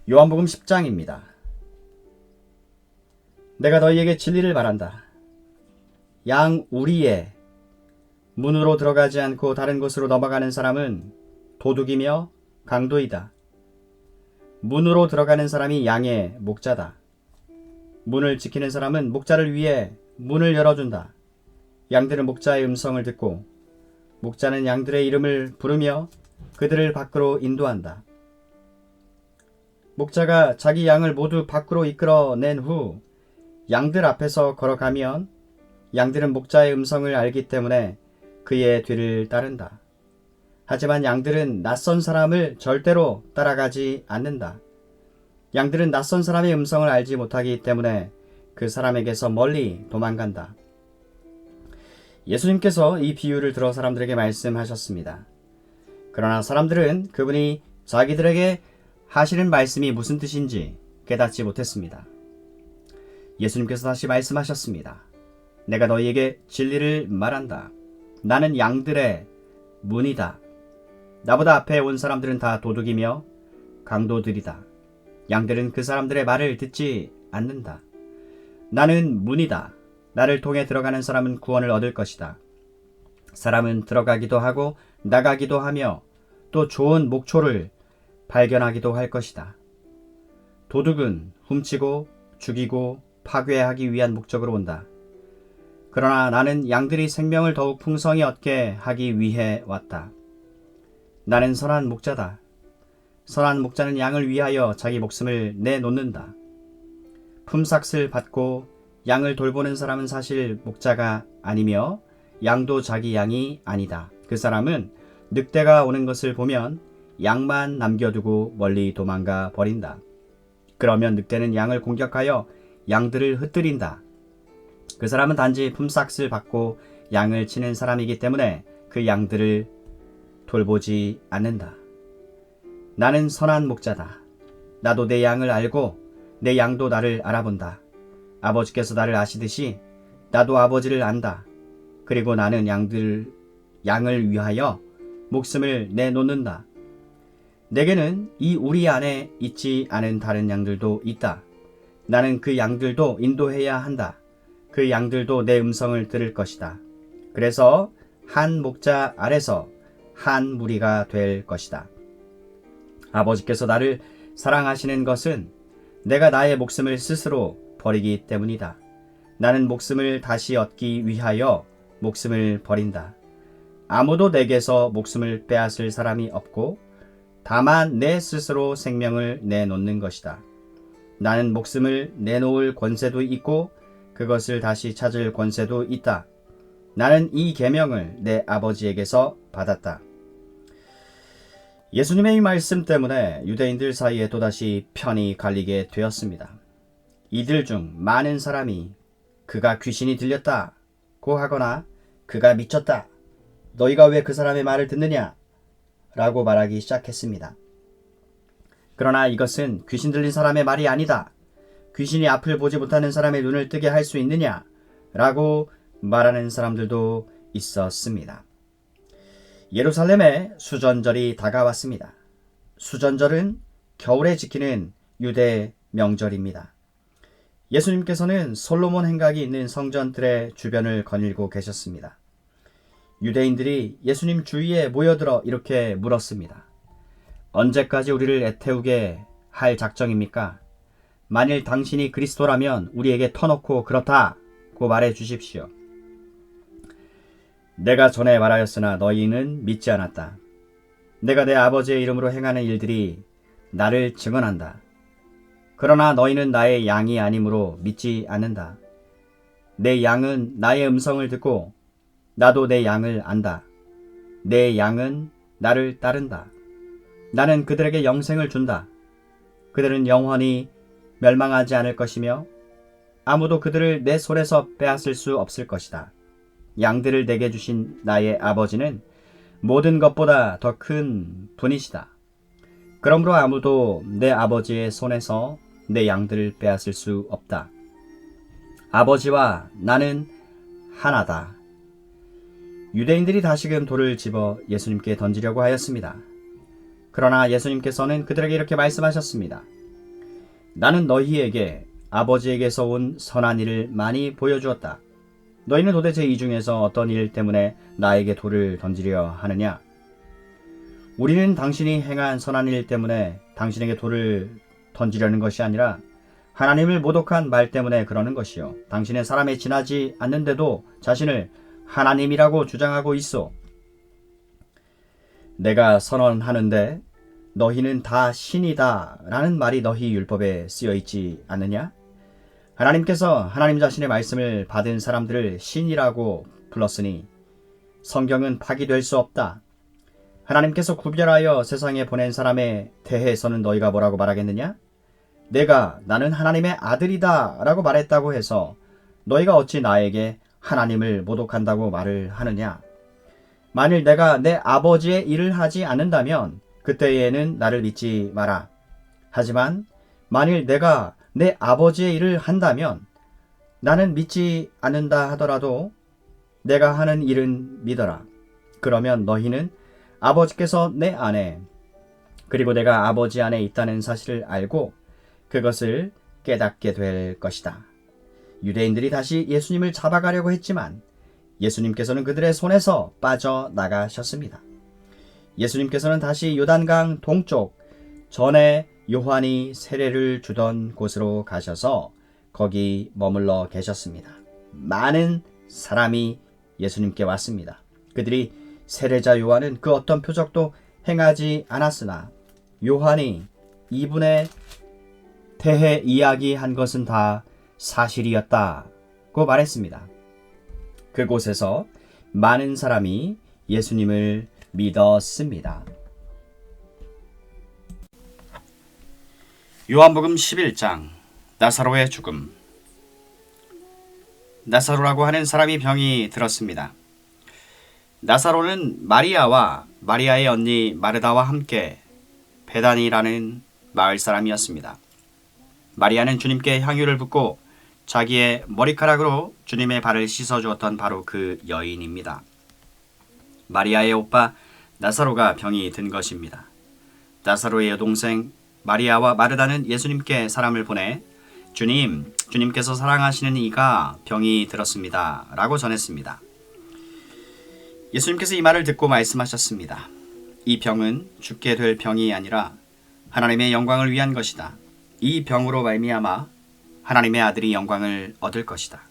요한복음 10장입니다. 내가 너희에게 진리를 말한다. 양 우리의 문으로 들어가지 않고 다른 곳으로 넘어가는 사람은 도둑이며 강도이다. 문으로 들어가는 사람이 양의 목자다. 문을 지키는 사람은 목자를 위해 문을 열어준다. 양들은 목자의 음성을 듣고 목자는 양들의 이름을 부르며 그들을 밖으로 인도한다. 목자가 자기 양을 모두 밖으로 이끌어낸 후 양들 앞에서 걸어가면 양들은 목자의 음성을 알기 때문에 그의 뒤를 따른다. 하지만 양들은 낯선 사람을 절대로 따라가지 않는다. 양들은 낯선 사람의 음성을 알지 못하기 때문에 그 사람에게서 멀리 도망간다. 예수님께서 이 비유를 들어 사람들에게 말씀하셨습니다. 그러나 사람들은 그분이 자기들에게 하시는 말씀이 무슨 뜻인지 깨닫지 못했습니다. 예수님께서 다시 말씀하셨습니다. 내가 너희에게 진리를 말한다. 나는 양들의 문이다. 나보다 앞에 온 사람들은 다 도둑이며 강도들이다. 양들은 그 사람들의 말을 듣지 않는다. 나는 문이다. 나를 통해 들어가는 사람은 구원을 얻을 것이다. 사람은 들어가기도 하고 나가기도 하며 또 좋은 목초를 발견하기도 할 것이다. 도둑은 훔치고 죽이고 파괴하기 위한 목적으로 온다. 그러나 나는 양들이 생명을 더욱 풍성히 얻게 하기 위해 왔다. 나는 선한 목자다. 선한 목자는 양을 위하여 자기 목숨을 내놓는다. 품삯을 받고 양을 돌보는 사람은 사실 목자가 아니며 양도 자기 양이 아니다. 그 사람은 늑대가 오는 것을 보면 양만 남겨두고 멀리 도망가 버린다. 그러면 늑대는 양을 공격하여 양들을 흩뜨린다. 그 사람은 단지 품삯을 받고 양을 치는 사람이기 때문에 그 양들을 돌보지 않는다. 나는 선한 목자다. 나도 내 양을 알고 내 양도 나를 알아본다. 아버지께서 나를 아시듯이 나도 아버지를 안다. 그리고 나는 양을 위하여 목숨을 내놓는다. 내게는 이 우리 안에 있지 않은 다른 양들도 있다. 나는 그 양들도 인도해야 한다. 그 양들도 내 음성을 들을 것이다. 그래서 한 목자 아래서 한 무리가 될 것이다. 아버지께서 나를 사랑하시는 것은 내가 나의 목숨을 스스로 버리기 때문이다. 나는 목숨을 다시 얻기 위하여 목숨을 버린다. 아무도 내게서 목숨을 빼앗을 사람이 없고 다만 내 스스로 생명을 내놓는 것이다. 나는 목숨을 내놓을 권세도 있고 그것을 다시 찾을 권세도 있다. 나는 이 계명을 내 아버지에게서 받았다. 예수님의 이 말씀 때문에 유대인들 사이에 또다시 편이 갈리게 되었습니다. 이들 중 많은 사람이 그가 귀신이 들렸다고 하거나 그가 미쳤다. 너희가 왜 그 사람의 말을 듣느냐? 라고 말하기 시작했습니다. 그러나 이것은 귀신 들린 사람의 말이 아니다. 귀신이 앞을 보지 못하는 사람의 눈을 뜨게 할 수 있느냐? 라고 말하는 사람들도 있었습니다. 예루살렘에 수전절이 다가왔습니다. 수전절은 겨울에 지키는 유대 명절입니다. 예수님께서는 솔로몬 행각이 있는 성전들의 주변을 거닐고 계셨습니다. 유대인들이 예수님 주위에 모여들어 이렇게 물었습니다. 언제까지 우리를 애태우게 할 작정입니까? 만일 당신이 그리스도라면 우리에게 터놓고 그렇다고 말해 주십시오. 내가 전에 말하였으나 너희는 믿지 않았다. 내가 내 아버지의 이름으로 행하는 일들이 나를 증언한다. 그러나 너희는 나의 양이 아니므로 믿지 않는다. 내 양은 나의 음성을 듣고 나도 내 양을 안다. 내 양은 나를 따른다. 나는 그들에게 영생을 준다. 그들은 영원히 멸망하지 않을 것이며 아무도 그들을 내 손에서 빼앗을 수 없을 것이다. 양들을 내게 주신 나의 아버지는 모든 것보다 더 큰 분이시다. 그러므로 아무도 내 아버지의 손에서 내 양들을 빼앗을 수 없다. 아버지와 나는 하나다. 유대인들이 다시금 돌을 집어 예수님께 던지려고 하였습니다. 그러나 예수님께서는 그들에게 이렇게 말씀하셨습니다. 나는 너희에게 아버지에게서 온 선한 일을 많이 보여주었다. 너희는 도대체 이 중에서 어떤 일 때문에 나에게 돌을 던지려 하느냐? 우리는 당신이 행한 선한 일 때문에 당신에게 돌을 던지려는 것이 아니라 하나님을 모독한 말 때문에 그러는 것이요. 당신은 사람에 지나지 않는데도 자신을 하나님이라고 주장하고 있어. 내가 선언하는데 너희는 다 신이다 라는 말이 너희 율법에 쓰여 있지 않느냐? 하나님께서 하나님 자신의 말씀을 받은 사람들을 신이라고 불렀으니 성경은 파기될 수 없다. 하나님께서 구별하여 세상에 보낸 사람에 대해서는 너희가 뭐라고 말하겠느냐? 내가 나는 하나님의 아들이다 라고 말했다고 해서 너희가 어찌 나에게 하나님을 모독한다고 말을 하느냐? 만일 내가 내 아버지의 일을 하지 않는다면 그때에는 나를 믿지 마라. 하지만 만일 내가 내 아버지의 일을 한다면 나는 믿지 않는다 하더라도 내가 하는 일은 믿어라. 그러면 너희는 아버지께서 내 안에 그리고 내가 아버지 안에 있다는 사실을 알고 그것을 깨닫게 될 것이다. 유대인들이 다시 예수님을 잡아가려고 했지만 예수님께서는 그들의 손에서 빠져나가셨습니다. 예수님께서는 다시 요단강 동쪽 전에 요한이 세례를 주던 곳으로 가셔서 거기 머물러 계셨습니다. 많은 사람이 예수님께 왔습니다. 그들이 세례자 요한은 그 어떤 표적도 행하지 않았으나 요한이 이분에 대해 이야기한 것은 다 사실이었다고 말했습니다. 그곳에서 많은 사람이 예수님을 믿었습니다. 요한복음 11장 나사로의 죽음. 나사로라고 하는 사람이 병이 들었습니다. 나사로는 마리아와 마리아의 언니 마르다와 함께 베다니라는 마을 사람이었습니다. 마리아는 주님께 향유를 붓고 자기의 머리카락으로 주님의 발을 씻어주었던 바로 그 여인입니다. 마리아의 오빠 나사로가 병이 든 것입니다. 나사로의 여동생 마리아와 마르다는 예수님께 사람을 보내 주님께서 사랑하시는 이가 병이 들었습니다 라고 전했습니다. 예수님께서 이 말을 듣고 말씀하셨습니다. 이 병은 죽게 될 병이 아니라 하나님의 영광을 위한 것이다. 이 병으로 말미암아 하나님의 아들이 영광을 얻을 것이다.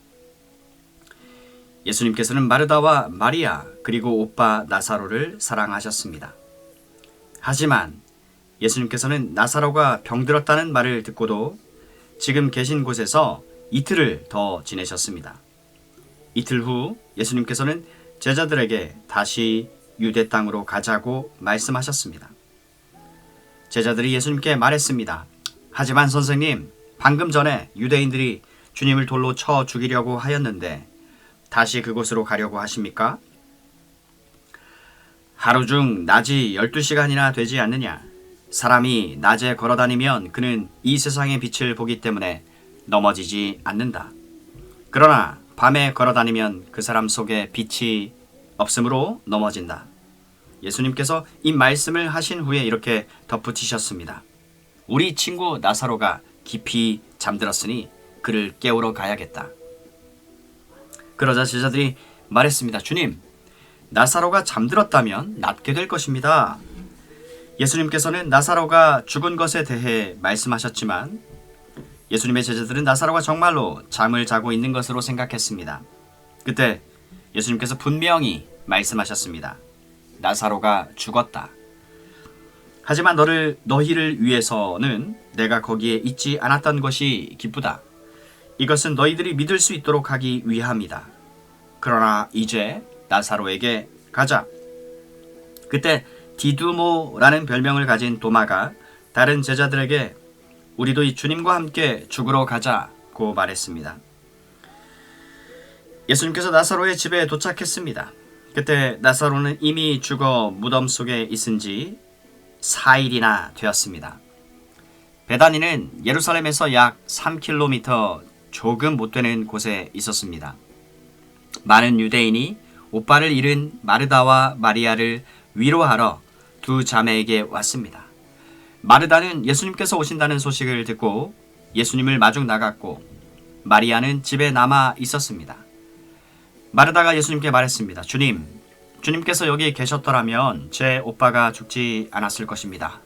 예수님께서는 마르다와 마리아 그리고 오빠 나사로를 사랑하셨습니다. 하지만 예수님께서는 나사로가 병들었다는 말을 듣고도 지금 계신 곳에서 이틀을 더 지내셨습니다. 이틀 후 예수님께서는 제자들에게 다시 유대 땅으로 가자고 말씀하셨습니다. 제자들이 예수님께 말했습니다. 하지만 선생님, 방금 전에 유대인들이 주님을 돌로 쳐 죽이려고 하였는데 다시 그곳으로 가려고 하십니까? 하루 중 낮이 12시간이나 되지 않느냐? 사람이 낮에 걸어다니면 그는 이 세상의 빛을 보기 때문에 넘어지지 않는다. 그러나 밤에 걸어다니면 그 사람 속에 빛이 없으므로 넘어진다. 예수님께서 이 말씀을 하신 후에 이렇게 덧붙이셨습니다. 우리 친구 나사로가 깊이 잠들었으니 그를 깨우러 가야겠다. 그러자 제자들이 말했습니다. 주님, 나사로가 잠들었다면 낫게 될 것입니다. 예수님께서는 나사로가 죽은 것에 대해 말씀하셨지만 예수님의 제자들은 나사로가 정말로 잠을 자고 있는 것으로 생각했습니다. 그때 예수님께서 분명히 말씀하셨습니다. 나사로가 죽었다. 하지만 너희를 위해서는 내가 거기에 있지 않았던 것이 기쁘다. 이것은 너희들이 믿을 수 있도록 하기 위함이다. 그러나 이제 나사로에게 가자. 그때 디두모라는 별명을 가진 도마가 다른 제자들에게 우리도 이 주님과 함께 죽으러 가자고 말했습니다. 예수님께서 나사로의 집에 도착했습니다. 그때 나사로는 이미 죽어 무덤 속에 있은 지 4일이나 되었습니다. 베다니는 예루살렘에서 약 3km 조금 못 되는 곳에 있었습니다. 많은 유대인이 오빠를 잃은 마르다와 마리아를 위로하러 두 자매에게 왔습니다. 마르다는 예수님께서 오신다는 소식을 듣고 예수님을 마중 나갔고 마리아는 집에 남아 있었습니다. 마르다가 예수님께 말했습니다. 주님께서 여기 계셨더라면 제 오빠가 죽지 않았을 것입니다.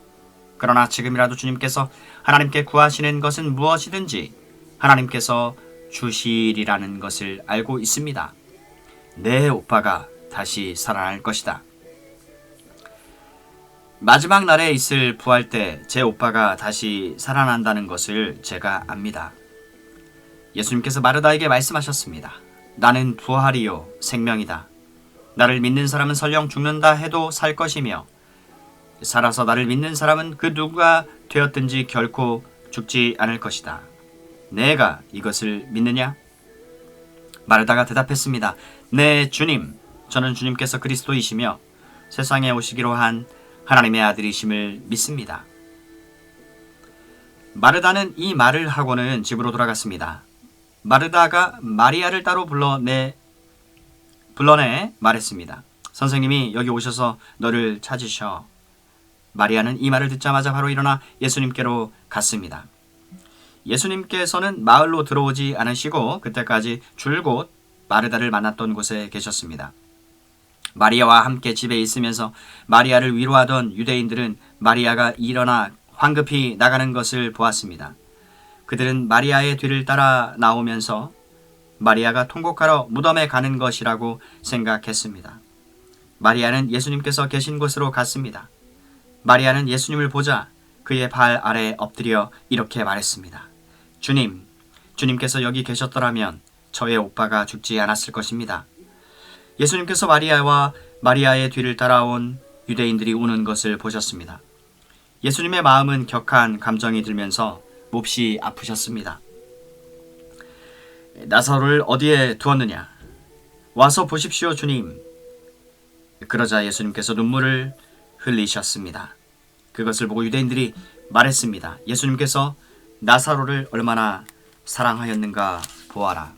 그러나 지금이라도 주님께서 하나님께 구하시는 것은 무엇이든지 하나님께서 주시리라는 것을 알고 있습니다. 내 오빠가 다시 살아날 것이다. 마지막 날에 있을 부활 때 제 오빠가 다시 살아난다는 것을 제가 압니다. 예수님께서 마르다에게 말씀하셨습니다. 나는 부활이요 생명이다. 나를 믿는 사람은 설령 죽는다 해도 살 것이며 살아서 나를 믿는 사람은 그 누가 되었든지 결코 죽지 않을 것이다. 내가 이것을 믿느냐? 마르다가 대답했습니다. 네, 주님. 저는 주님께서 그리스도이시며 세상에 오시기로 한 하나님의 아들이심을 믿습니다. 마르다는 이 말을 하고는 집으로 돌아갔습니다. 마르다가 마리아를 따로 불러내 말했습니다. 선생님이 여기 오셔서 너를 찾으셔. 마리아는 이 말을 듣자마자 바로 일어나 예수님께로 갔습니다. 예수님께서는 마을로 들어오지 않으시고 그때까지 줄곧 마르다를 만났던 곳에 계셨습니다. 마리아와 함께 집에 있으면서 마리아를 위로하던 유대인들은 마리아가 일어나 황급히 나가는 것을 보았습니다. 그들은 마리아의 뒤를 따라 나오면서 마리아가 통곡하러 무덤에 가는 것이라고 생각했습니다. 마리아는 예수님께서 계신 곳으로 갔습니다. 마리아는 예수님을 보자 그의 발 아래 엎드려 이렇게 말했습니다. 주님께서 여기 계셨더라면 저의 오빠가 죽지 않았을 것입니다. 예수님께서 마리아와 마리아의 뒤를 따라온 유대인들이 우는 것을 보셨습니다. 예수님의 마음은 격한 감정이 들면서 몹시 아프셨습니다. 나사로를 어디에 두었느냐? 와서 보십시오, 주님. 그러자 예수님께서 눈물을 흘리셨습니다. 그것을 보고 유대인들이 말했습니다. 예수님께서 나사로를 얼마나 사랑하였는가 보아라.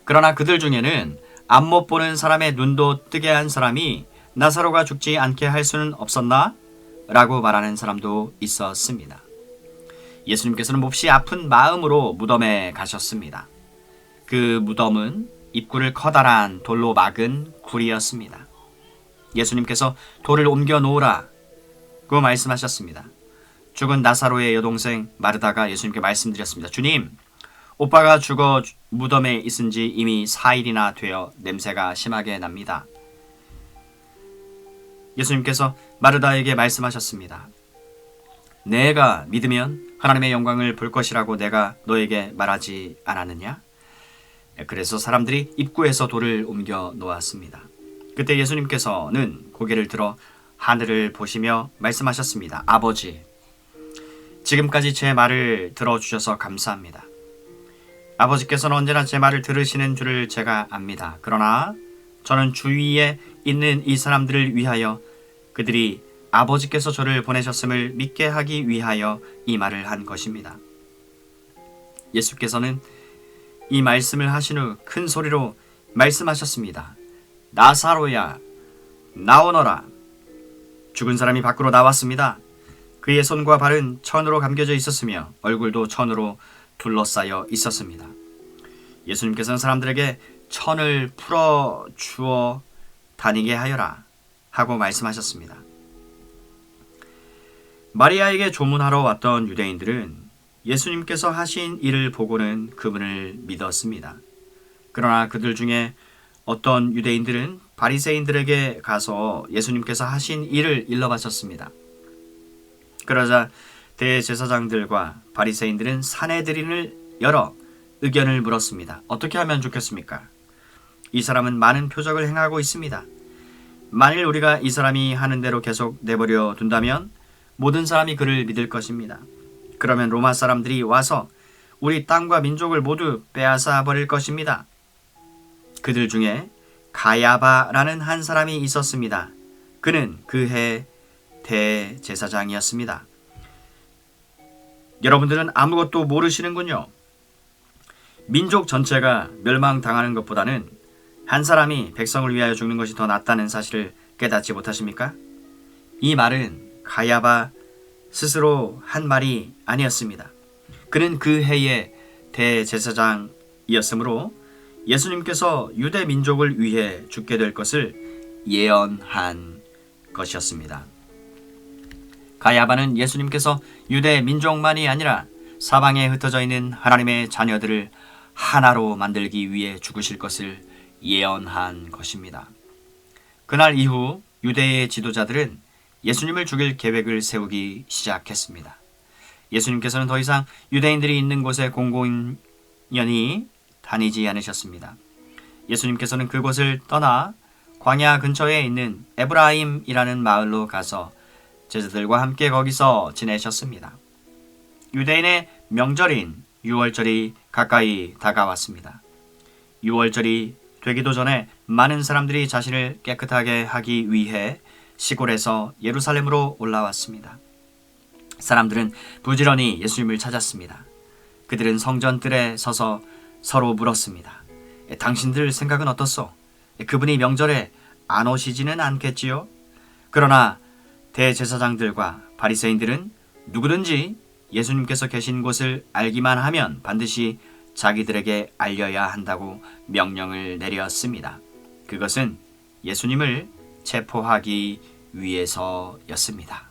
그러나 그들 중에는 앞못 보는 사람의 눈도 뜨게 한 사람이 나사로가 죽지 않게 할 수는 없었나? 라고 말하는 사람도 있었습니다. 예수님께서는 몹시 아픈 마음으로 무덤에 가셨습니다. 그 무덤은 입구를 커다란 돌로 막은 굴이었습니다. 예수님께서 돌을 옮겨 놓으라 고 말씀하셨습니다. 죽은 나사로의 여동생 마르다가 예수님께 말씀드렸습니다. 주님, 오빠가 죽어 무덤에 있은 지 이미 4일이나 되어 냄새가 심하게 납니다. 예수님께서 마르다에게 말씀하셨습니다. 내가 믿으면 하나님의 영광을 볼 것이라고 내가 너에게 말하지 않았느냐? 그래서 사람들이 입구에서 돌을 옮겨 놓았습니다. 그때 예수님께서는 고개를 들어 하늘을 보시며 말씀하셨습니다. 아버지, 지금까지 제 말을 들어주셔서 감사합니다. 아버지께서는 언제나 제 말을 들으시는 줄을 제가 압니다. 그러나 저는 주위에 있는 이 사람들을 위하여 그들이 아버지께서 저를 보내셨음을 믿게 하기 위하여 이 말을 한 것입니다. 예수께서는 이 말씀을 하신 후 큰 소리로 말씀하셨습니다. 나사로야, 나오너라. 죽은 사람이 밖으로 나왔습니다. 그의 손과 발은 천으로 감겨져 있었으며 얼굴도 천으로 둘러싸여 있었습니다. 예수님께서는 사람들에게 천을 풀어 주어 다니게 하여라 하고 말씀하셨습니다. 마리아에게 조문하러 왔던 유대인들은 예수님께서 하신 일을 보고는 그분을 믿었습니다. 그러나 그들 중에 어떤 유대인들은 바리새인들에게 가서 예수님께서 하신 일을 일러바쳤습니다. 그러자 대제사장들과 바리새인들은 사내들인을 열어 의견을 물었습니다. 어떻게 하면 좋겠습니까? 이 사람은 많은 표적을 행하고 있습니다. 만일 우리가 이 사람이 하는 대로 계속 내버려 둔다면 모든 사람이 그를 믿을 것입니다. 그러면 로마 사람들이 와서 우리 땅과 민족을 모두 빼앗아 버릴 것입니다. 그들 중에 가야바라는 한 사람이 있었습니다. 그는 그 해 대제사장이었습니다. 여러분들은 아무것도 모르시는군요. 민족 전체가 멸망당하는 것보다는 한 사람이 백성을 위하여 죽는 것이 더 낫다는 사실을 깨닫지 못하십니까? 이 말은 가야바 스스로 한 말이 아니었습니다. 그는 그 해의 대제사장이었으므로 예수님께서 유대 민족을 위해 죽게 될 것을 예언한 것이었습니다. 가야바는 예수님께서 유대 민족만이 아니라 사방에 흩어져 있는 하나님의 자녀들을 하나로 만들기 위해 죽으실 것을 예언한 것입니다. 그날 이후 유대의 지도자들은 예수님을 죽일 계획을 세우기 시작했습니다. 예수님께서는 더 이상 유대인들이 있는 곳에 공공연히 다니지 않으셨습니다. 예수님께서는 그곳을 떠나 광야 근처에 있는 에브라임이라는 마을로 가서 제자들과 함께 거기서 지내셨습니다. 유대인의 명절인 유월절이 가까이 다가왔습니다. 유월절이 되기도 전에 많은 사람들이 자신을 깨끗하게 하기 위해 시골에서 예루살렘으로 올라왔습니다. 사람들은 부지런히 예수님을 찾았습니다. 그들은 성전뜰에 서서 서로 물었습니다. 당신들 생각은 어떻소? 그분이 명절에 안 오시지는 않겠지요? 그러나 대제사장들과 바리새인들은 누구든지 예수님께서 계신 곳을 알기만 하면 반드시 자기들에게 알려야 한다고 명령을 내렸습니다. 그것은 예수님을 체포하기 위해서였습니다.